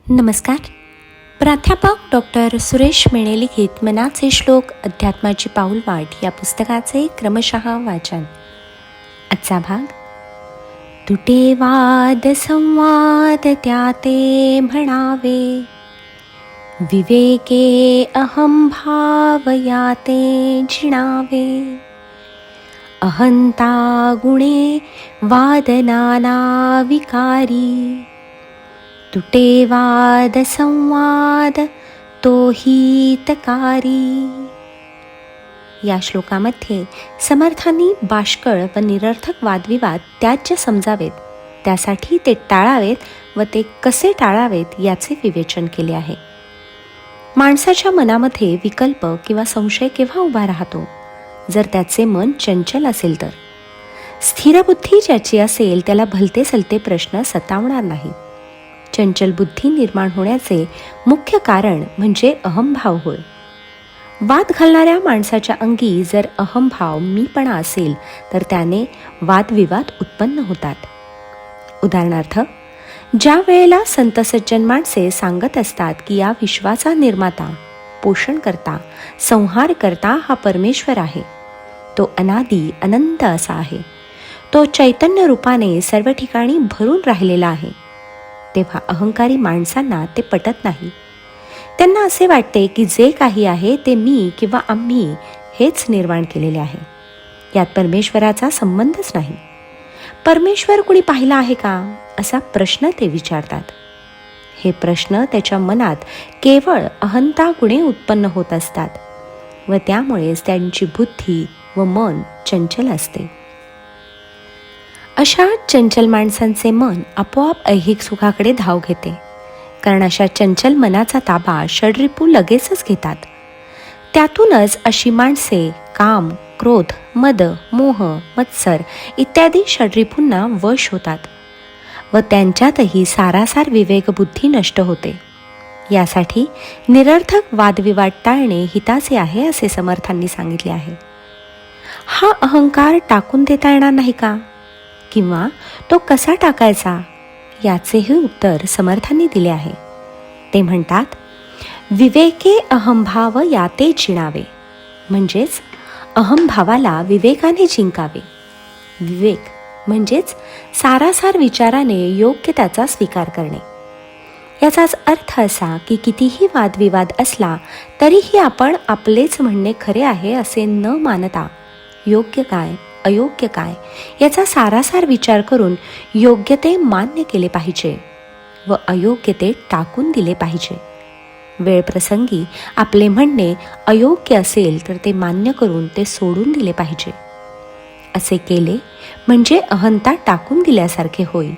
नमस्कार. प्राध्यापक डॉक्टर सुरेश मेणे लिखित मनाचे श्लोक अध्यात्माची पाऊलवाट या पुस्तकाचे क्रमशः वाचन. आजचा भाग. तुटे वाद संवाद त्याते म्हणावे, विवेके अहम भाव याते जिणावे. अहंता गुणे वाद नाना विकारी, तुटे वाद संवाद तो हितकारी. या श्लोकामध्ये समर्थांनी बाष्कळ व निरर्थक वादविवाद त्याज्य समजावेत, त्यासाठी ते टाळावेत व ते कसे टाळावेत याचे विवेचन केले आहे. माणसाच्या मनामध्ये विकल्प किंवा संशय केव्हा उभा राहतो? जर त्याचे मन चंचल असेल तर. स्थिरबुद्धी ज्याची असेल त्याला भलते सलते प्रश्न सतावणार नाहीत. चंचल बुद्धी निर्माण होण्याचे मुख्य कारण म्हणजे अहंभाव होय. वाद घालणाऱ्या माणसाच्या अंगी जर अहंभाव मीपणा असेल तर त्याने वादविवाद उत्पन्न होतात. उदाहरणार्थ, ज्या वेळेला संत सज्जन माणसे सांगत असतात की या विश्वाचा निर्माता, पोषणकर्ता, संहारकर्ता हा परमेश्वर आहे, तो अनादी अनंत असा आहे, तो चैतन्य रूपाने सर्व ठिकाणी भरून राहिलेला आहे, तेव्हा अहंकारी माणसांना ते पटत नाही. त्यांना असे वाटते की जे काही आहे ते मी किंवा आम्ही हेच निर्माण केलेले आहे, यात परमेश्वराचा संबंधच नाही. परमेश्वर कुणी पाहिला आहे का, असा प्रश्न ते विचारतात. हे प्रश्न त्याच्या मनात केवळ अहंता गुणे उत्पन्न होत असतात व त्यामुळेच त्यांची बुद्धी व मन चंचल असते. अशा चंचल माणसांचे मन आपोआप ऐहिक सुखाकडे धाव घेते, कारण अशा चंचल मनाचा ताबा षड्रिपू लगेचच घेतात. त्यातूनच अशी माणसे काम, क्रोध, मद, मोह, मत्सर इत्यादी षड्रिपूंना वश होतात व त्यांच्यातही सारासार विवेकबुद्धी नष्ट होते. यासाठी निरर्थक वादविवाद टाळणे हिताचे आहे असे समर्थांनी सांगितले आहे. हा अहंकार टाकून देता येणार नाही का, किंवा तो कसा टाकायचा, याचेही उत्तर समर्थांनी दिले आहे. ते म्हणतात, विवेके अहंभाव याते जिणावे, म्हणजेच अहंभावाला विवेकाने जिंकावे. विवेक म्हणजेच सारासार विचाराने योग्य त्याचा स्वीकार करणे. याचाच अर्थ असा की कितीही वादविवाद असला तरीही आपण आपलेच म्हणणे खरे आहे असे न मानता योग्य काय अयोग्य काय याचा सारासार विचार करून योग्य ते मान्य केले पाहिजे व अयोग्य ते टाकून दिले पाहिजे. वेळप्रसंगी आपले म्हणणे अयोग्य असेल तर ते मान्य करून ते सोडून दिले पाहिजे. असे केले म्हणजे अहंता टाकून दिल्यासारखे होईल.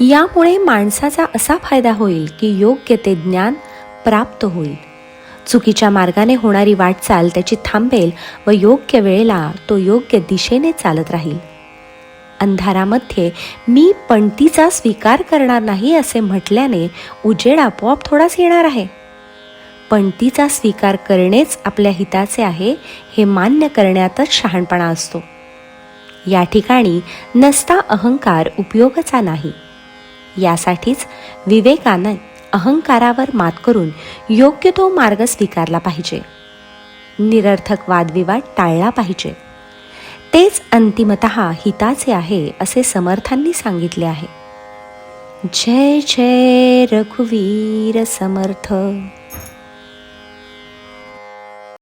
यामुळे माणसाचा असा फायदा होईल की योग्य ते ज्ञान प्राप्त होईल. चुकीच्या मार्गाने होणारी वाटचाल त्याची थांबेल व योग्य वेळेला तो योग्य दिशेने चालत राहील. अंधारामध्ये मी पणतीचा स्वीकार करणार नाही असे म्हटल्याने उजेड आपोआप थोडाच येणार आहे. पणतीचा स्वीकार करणेच आपल्या हिताचे आहे हे मान्य करण्यातच शहाणपणा असतो. या ठिकाणी नसता अहंकार उपयोगाचा नाही. यासाठीच विवेकाने अहंकारावर मात करून योग्य तो मार्ग स्वीकारला पाहिजे. निरर्थक वादविवाद टाळला पाहिजे. तेच अंतिमतः हिताचे आहे असे समर्थांनी सांगितले आहे. जय जय रघुवीर समर्थ.